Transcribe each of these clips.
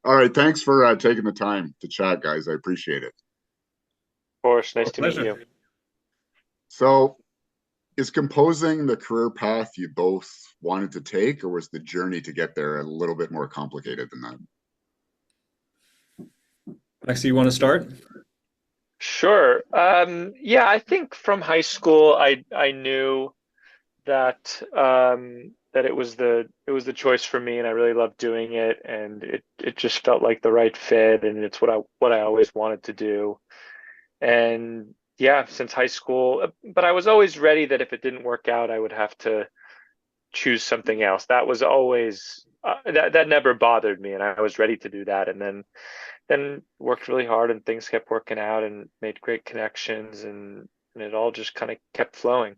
All right, thanks for taking the time to chat, guys. I appreciate it. Of course, Oh, nice to meet pleasure. you. So, is composing the career path you both wanted to take, or was the journey to get there a little bit more complicated than that? Actually, you want to start? Sure. Yeah, I think from high school I knew that it was the choice for me, and I really loved doing it, and it just felt like the right fit, and it's what I always wanted to do. And yeah, since high school, but I was always ready that if it didn't work out, I would have to choose something else. That was always that never bothered me, and I was ready to do that. And then worked really hard, and things kept working out, and made great connections, and it all just kind of kept flowing.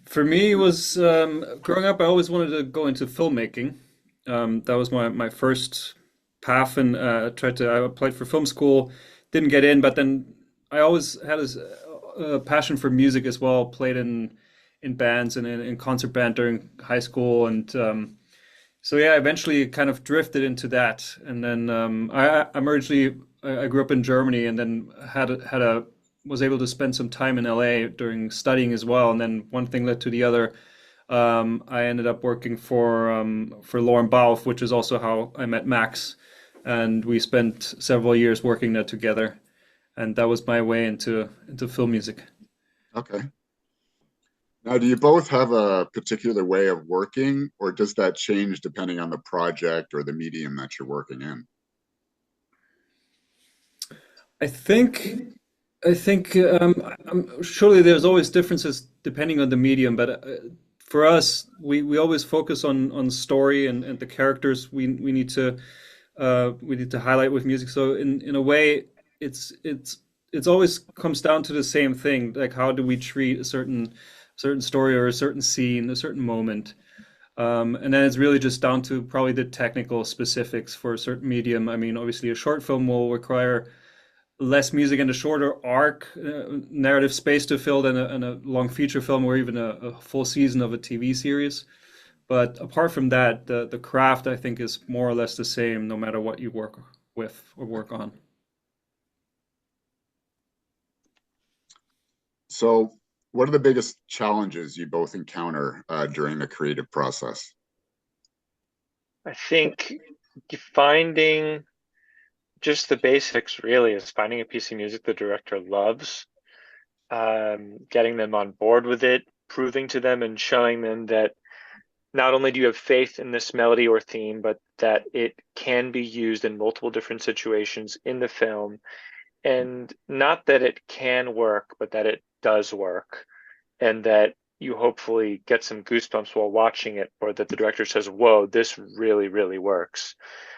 For me, it was growing up, I always wanted to go into filmmaking. That was my first path, and I applied for film school, didn't get in, but then I always had this passion for music as well. Played in bands and in concert band during high school, and so yeah, eventually kind of drifted into that. And then I'm originally I grew up in Germany, and then had a was able to spend some time in LA during studying as well. And then one thing led to the other. I ended up working for Lauren Bauf, which is also how I met Max, and we spent several years working there together. And that was my way into film music. Okay. Now, do you both have a particular way of working, or does that change depending on the project or the medium that you're working in? I think surely there's always differences depending on the medium, but for us, we always focus on story and the characters we need to highlight with music. So in a way, it's it's it's always comes down to the same thing, like how do we treat a certain story or a certain scene, a certain moment. And then it's really just down to probably the technical specifics for a certain medium. I mean, obviously, a short film will require less music and a shorter arc, narrative space to fill than a long feature film or even a full season of a TV series. But apart from that, the craft I think is more or less the same no matter what you work with or work on. So, what are the biggest challenges you both encounter during the creative process? I think finding just the basics really is finding a piece of music the director loves, getting them on board with it, proving to them and showing them that not only do you have faith in this melody or theme, but that it can be used in multiple different situations in the film. And not that it can work, but that it does work. And that you hopefully get some goosebumps while watching it, or that the director says, whoa, this really, really works.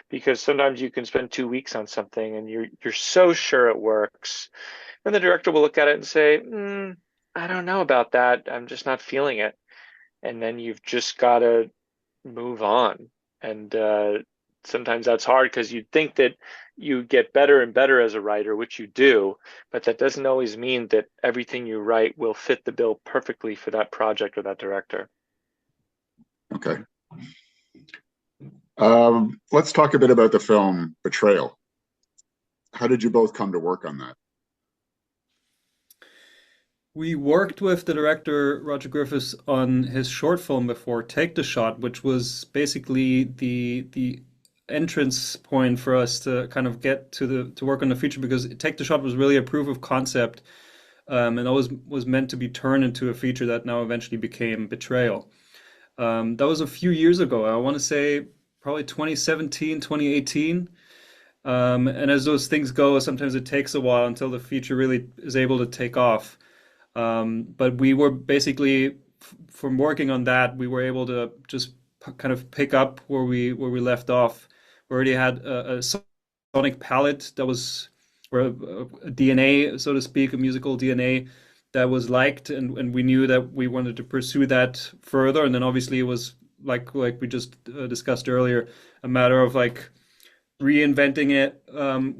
Because sometimes you can spend 2 weeks on something and you're so sure it works. And the director will look at it and say, I don't know about that. I'm just not feeling it. And then you've just got to move on. And sometimes that's hard because you'd think that you get better and better as a writer, which you do, but that doesn't always mean that everything you write will fit the bill perfectly for that project or that director. Okay. Let's talk a bit about the film Betrayal. How did you both come to work on that? We worked with the director Roger Griffiths on his short film before, Take the Shot, which was basically the entrance point for us to kind of get to work on the feature because Take the Shot was really a proof of concept, and always was meant to be turned into a feature that now eventually became Betrayal. That was a few years ago. I want to say probably 2017, 2018. And as those things go, sometimes it takes a while until the feature really is able to take off. But we were basically, from working on that, we were able to just kind of pick up where we left off. We already had a sonic palette that was, or a DNA, so to speak, a musical DNA that was liked, and we knew that we wanted to pursue that further. And then obviously it was like we just discussed earlier, a matter of like reinventing it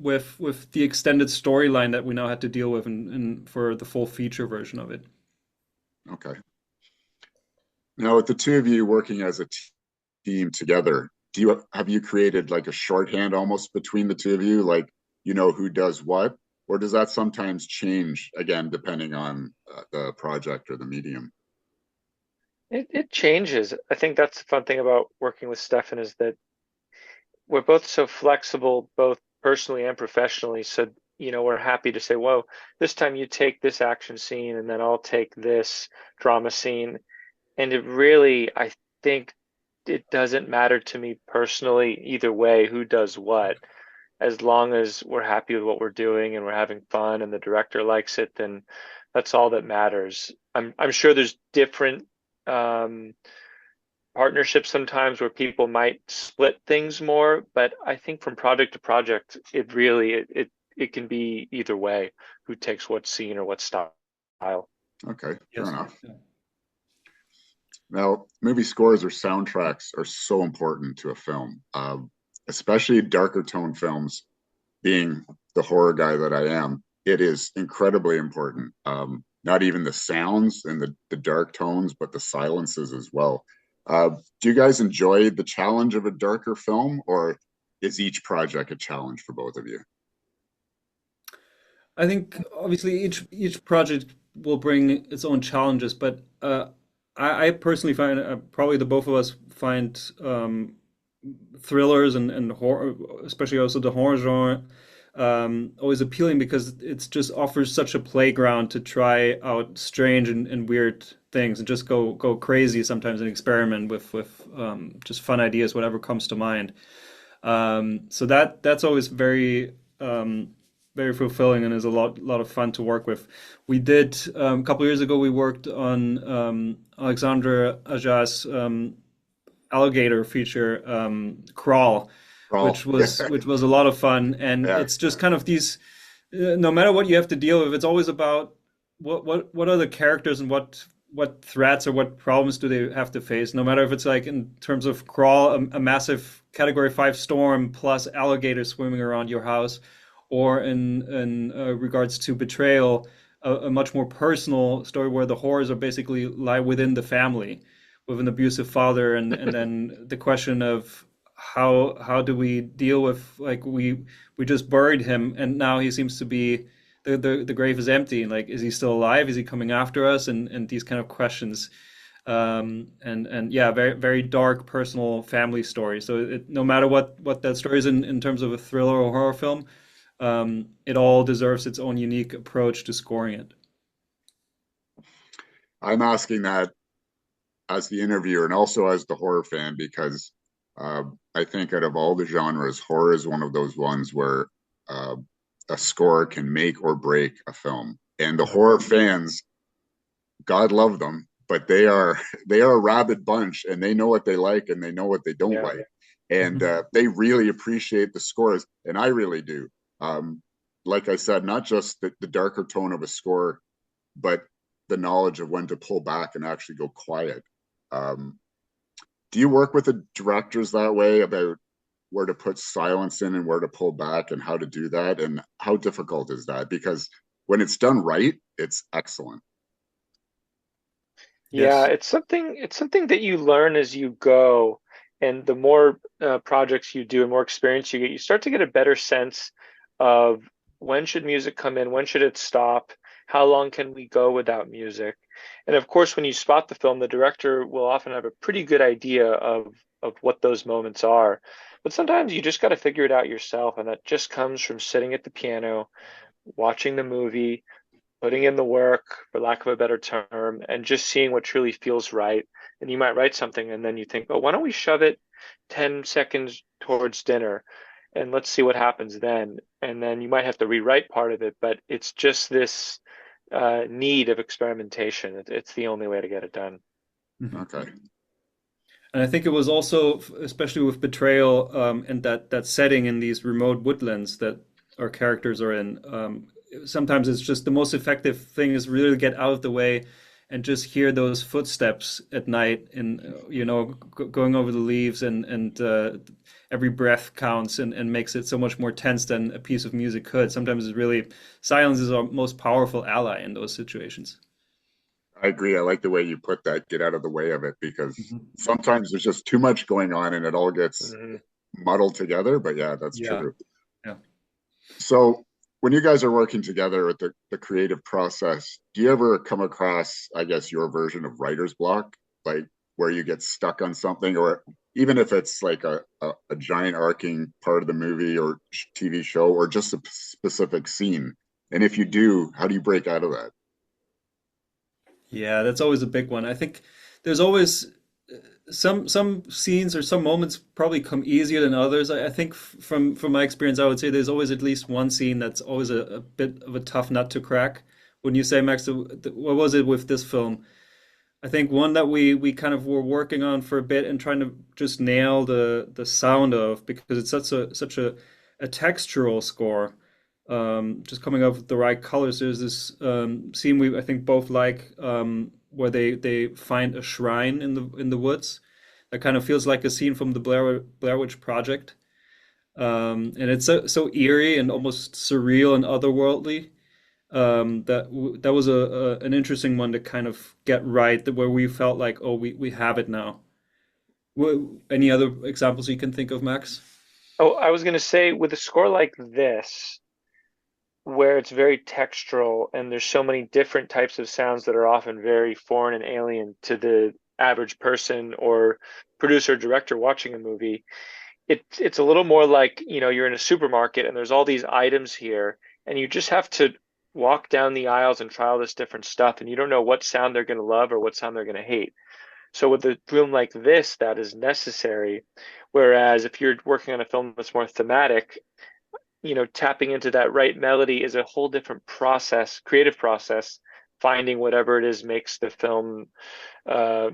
with the extended storyline that we now had to deal with and for the full feature version of it. Okay. Now, with the two of you working as a theme together, have you created like a shorthand almost between the two of you, like you know who does what, or does that sometimes change again depending on the project or the medium? It changes. I think that's the fun thing about working with Stefan is that we're both so flexible, both personally and professionally. So, we're happy to say, whoa, this time you take this action scene and then I'll take this drama scene. And it really, I think it doesn't matter to me personally either way who does what. As long as we're happy with what we're doing and we're having fun and the director likes it, then that's all that matters. I'm sure there's different um, partnerships sometimes where people might split things more, but I think from project to project, it really it can be either way, who takes what scene or what style. Okay, fair Yes. enough. Yeah. Now, movie scores or soundtracks are so important to a film, especially darker tone films. Being the horror guy that I am, it is incredibly important. Not even the sounds and the dark tones, but the silences as well. Do you guys enjoy the challenge of a darker film, or is each project a challenge for both of you? I think obviously each project will bring its own challenges, but I personally find probably the both of us find thrillers and horror, especially also the horror genre, always appealing because it just offers such a playground to try out strange and weird things and just go crazy sometimes and experiment with just fun ideas, whatever comes to mind. So that's always very fulfilling and is a lot of fun to work with. We did a couple of years ago. We worked on Alexandre Aja's alligator feature, Crawl, Oh, which was a lot of fun. And yeah, it's just kind of these. No matter what you have to deal with, it's always about what are the characters and what threats or what problems do they have to face. No matter if it's like in terms of Crawl, a massive Category 5 storm plus alligators swimming around your house, or in regards to Betrayal, a much more personal story where the horrors are basically lie within the family, with an abusive father, and then the question of how do we deal with, like, we just buried him and now he seems to be the grave is empty, and like, is he still alive, is he coming after us, and these kind of questions. And yeah, very dark personal family story. So no matter what that story is in terms of a thriller or horror film, it all deserves its own unique approach to scoring it. I'm asking that as the interviewer and also as the horror fan because I think out of all the genres, horror is one of those ones where uh, a score can make or break a film. And the horror fans, God love them, but they are a rabid bunch, and they know what they like and they know what they don't Yeah. like, and they really appreciate the scores, and I really do. Um, like I said, not just the darker tone of a score, but the knowledge of when to pull back and actually go quiet. Um, do you work with the directors that way about where to put silence in and where to pull back and how to do that? And how difficult is that? Because when it's done right, it's excellent. Yeah, Yes. it's something that you learn as you go, and the more projects you do and more experience you get, you start to get a better sense of when should music come in, when should it stop, how long can we go without music, and of course, when you spot the film, the director will often have a pretty good idea of what those moments are, but sometimes you just got to figure it out yourself, and that just comes from sitting at the piano, watching the movie, putting in the work, for lack of a better term, and just seeing what truly feels right. And you might write something and then you think, oh, why don't we shove it 10 seconds towards dinner and let's see what happens then. And then you might have to rewrite part of it, but it's just this need of experimentation. It's the only way to get it done. Mhm. Okay. And I think it was also, especially with Betrayal, and that setting in these remote woodlands that our characters are in. Sometimes it's just the most effective thing is really get out of the way and just hear those footsteps at night, and going over the leaves, and every breath counts and makes it so much more tense than a piece of music could. Sometimes it's really silence is our most powerful ally in those situations. I agree. I like the way you put that, get out of the way of it, because Mhm. sometimes there's just too much going on and it all gets Mhm. muddled together. But yeah, that's Yeah, true. yeah. So when you guys are working together with the creative process, do you ever come across, I guess, your version of writer's block, like where you get stuck on something, or even if it's like a giant arcing part of the movie or TV show, or just a specific scene? And if you do, how do you break out of that? Yeah, that's always a big one. I think there's always some scenes or some moments probably come easier than others. I think from my experience, I would say there's always at least one scene that's always a bit of a tough nut to crack. Wouldn't you say, Max? What was it with this film? I think one that we kind of were working on for a bit and trying to just nail the sound of, because it's such a textural score. Just coming up with the right colors. There's this scene we I think both like, where they find a shrine in the woods. That kind of feels like a scene from the Blair Witch Project. And it's so eerie and almost surreal and otherworldly. That was an interesting one to kind of get right, where we felt like, oh, we have it now. Any other examples you can think of, Max? Oh, I was going to say with a score like this, where it's very textural and there's so many different types of sounds that are often very foreign and alien to the average person or producer or director watching a movie, it's a little more like, you're in a supermarket and there's all these items here, and you just have to walk down the aisles and try all this different stuff, and you don't know what sound they're going to love or what sound they're going to hate. So with a film like this, that is necessary. Whereas if you're working on a film that's more thematic, tapping into that right melody is a whole different process, creative process, finding whatever it is makes the film, uh,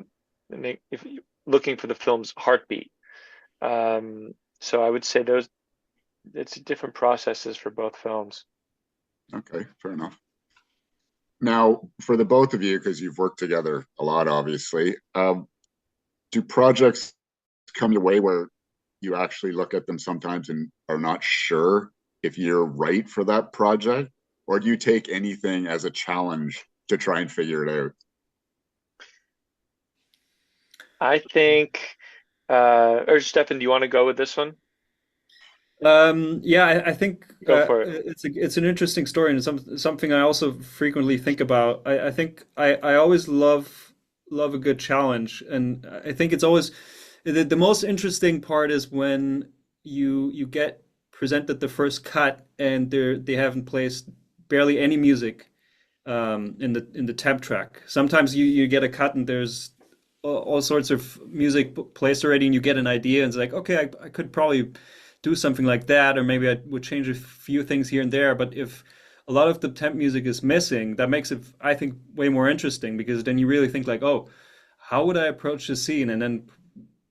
if looking for the film's heartbeat. So I would say it's different processes for both films. Okay, fair enough. Now, for the both of you, because you've worked together a lot, obviously, do projects come your way where you actually look at them sometimes and are not sure if you're right for that project? Or do you take anything as a challenge to try and figure it out? I think, or Stefan, do you want to go with this one? Yeah, I think Go for it. it's an interesting story and something I also frequently think about. I think I always love a good challenge, and I think it's always the most interesting part is when you get presented the first cut and they haven't placed barely any music in the temp track. Sometimes you get a cut and there's all sorts of music placed already, and you get an idea, and it's like, okay, I could probably do something like that, or maybe I would change a few things here and there. But if a lot of the temp music is missing, that makes it, I think, way more interesting, because then you really think like, oh, how would I approach this scene? And then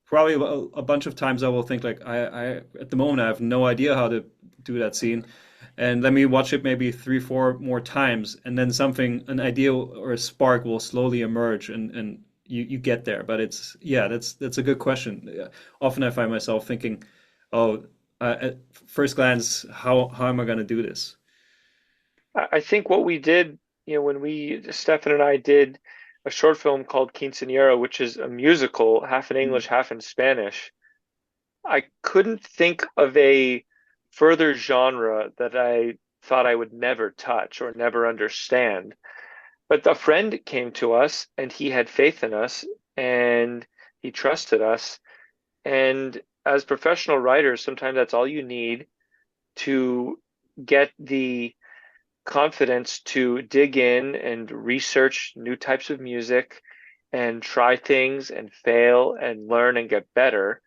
probably a bunch of times I will think like, I at the moment I have no idea how to do that scene, and let me watch it maybe three, four more times, and then an idea or a spark will slowly emerge, and you get there. But it's yeah, that's a good question. Yeah. Often I find myself thinking, oh, at first glance, how am I going to do this? I think what we did, when Stefan and I did a short film called Quinceañera, which is a musical, half in English, half in Spanish. I couldn't think of a further genre that I thought I would never touch or never understand. But a friend came to us and he had faith in us and he trusted us. And as professional writers, sometimes that's all you need to get the confidence to dig in and research new types of music and try things and fail and learn and get better.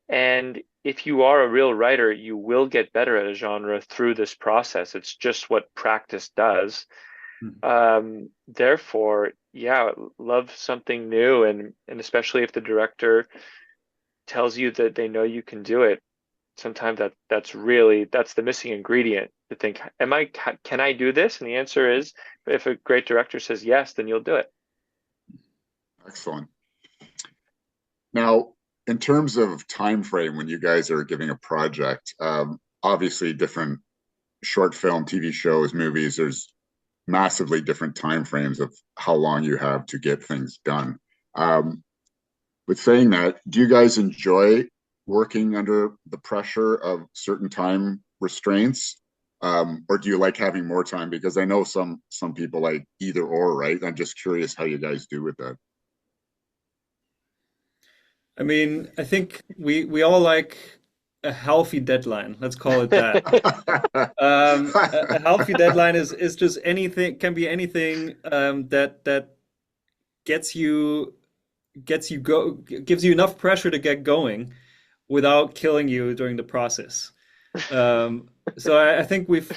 And if you are a real writer, you will get better at a genre through this process. It's just what practice does. Mhm. Therefore, yeah, love something new, and especially if the director tells you that they know you can do it. Sometimes that's the missing ingredient to think, can I do this? And the answer is, if a great director says yes, then you'll do it. Excellent. Now, in terms of time frame, when you guys are giving a project, obviously different short film, TV shows, movies, there's massively different time frames of how long you have to get things done. Um, with saying that, do you guys enjoy working under the pressure of certain time restraints? Or do you like having more time? Because I know some people like either or, right? I'm just curious how you guys do with that. I mean, I think we all like a healthy deadline. Let's call it that. A healthy deadline is just anything, can be anything that gets you gives you enough pressure to get going without killing you during the process. Um, so I think we've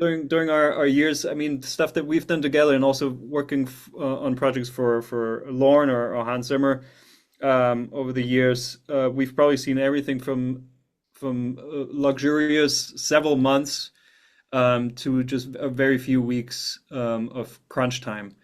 during our years, I mean, stuff that we've done together and also working on projects for Lorne or Hans Zimmer over the years, we've probably seen everything from luxurious several months to just a very few weeks of crunch time.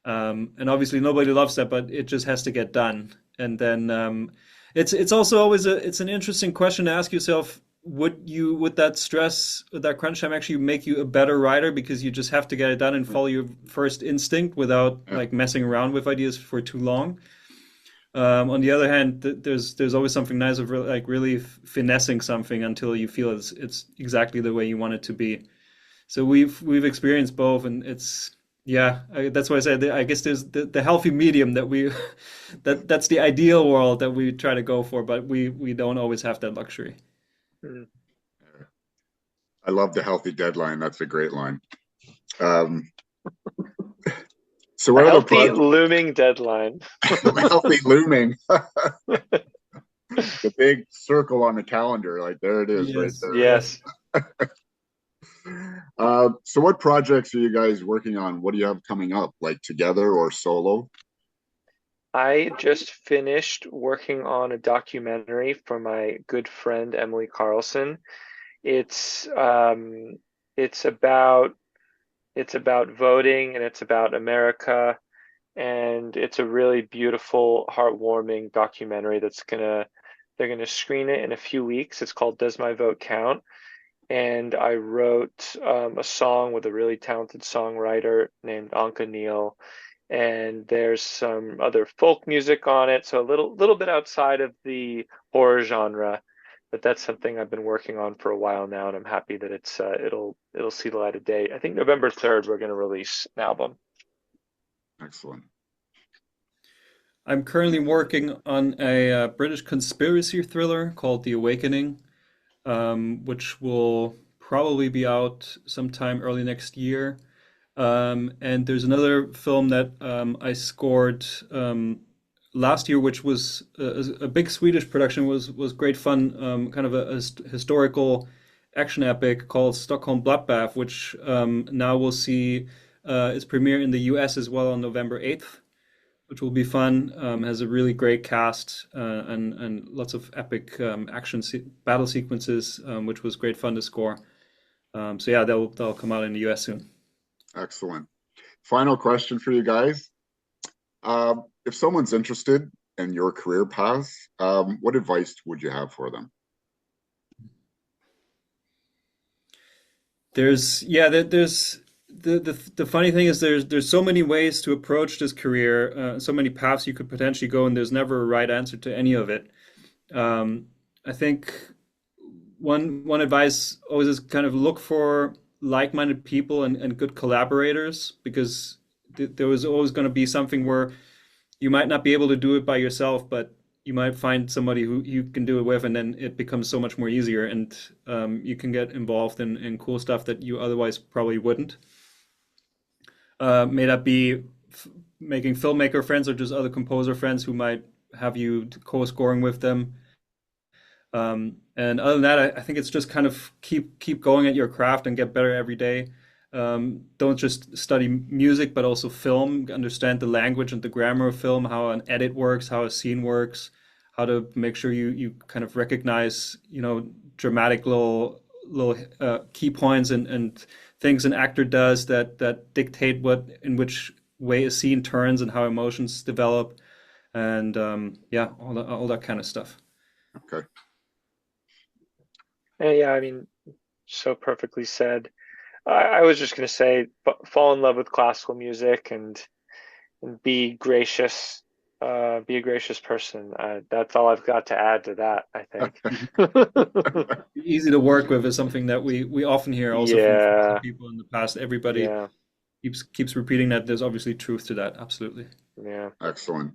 And obviously nobody loves that, but it just has to get done. And then it's also always it's an interesting question to ask yourself, would that stress, that crunch time actually make you a better writer because you just have to get it done and follow your first instinct without Yeah. like messing around with ideas for too long? On the other hand, there's always something nice of like really finessing something until you feel it's exactly the way you want it to be. So we've experienced both, and it's yeah, that's why I said I guess there's the healthy medium that we that's the ideal world that we try to go for, but we don't always have that luxury. Mm. I love the healthy deadline. That's a great line. Um, so A what other healthy project? looming deadline. Healthy looming, the big circle on the calendar, like there it is, right Yes, there. yes. Yes. So what projects are you guys working on? What do you have coming up, like together or solo? I just finished working on a documentary for my good friend Emily Carlson. It's um, it's about it's about voting and it's about America, and it's a really beautiful, heartwarming documentary they're gonna screen it in a few weeks. It's called Does My Vote Count? And I wrote a song with a really talented songwriter named Anka Neal, and there's some other folk music on it, so a little bit outside of the horror genre, but that's something I've been working on for a while now, and I'm happy that it'll see the light of day. I think November 3rd we're going to release an album. Excellent. I'm currently working on a British conspiracy thriller called The Awakening, which will probably be out sometime early next year. And there's another film that I scored last year, which was a big Swedish production, was great fun, kind of a historical action epic called Stockholm Bloodbath, which now we'll see its premiere in the US as well on November 8th, which will be fun. Has a really great cast and lots of epic battle sequences, which was great fun to score. So yeah, that'll come out in the US soon. Excellent. Final question for you guys. If someone's interested in your career path, what advice would you have for them? There's the funny thing is there's so many ways to approach this career, so many paths you could potentially go, and there's never a right answer to any of it. I think one advice always is kind of look for like-minded people and good collaborators because there was always going to be something where you might not be able to do it by yourself, but you might find somebody who you can do it with, and then it becomes so much more easier, and you can get involved in cool stuff that you otherwise probably wouldn't. May that be making filmmaker friends or just other composer friends who might have you co-scoring with them. And other than that, I think it's just kind of keep going at your craft and get better every day. Don't just study music, but also film. Understand the language and the grammar of film, how an edit works, how a scene works, how to make sure you kind of recognize, dramatic little key points and things an actor does that dictate in which way a scene turns and how emotions develop, and yeah, all that kind of stuff. Okay. And yeah, I mean, so perfectly said. I was just going to say, fall in love with classical music and be gracious. Be a gracious person. That's all I've got to add to that, I think. Easy to work with is something that we often hear also from some Yeah, people in the past. Everybody yeah, keeps repeating that. There's obviously truth to that. Absolutely. yeah. Excellent.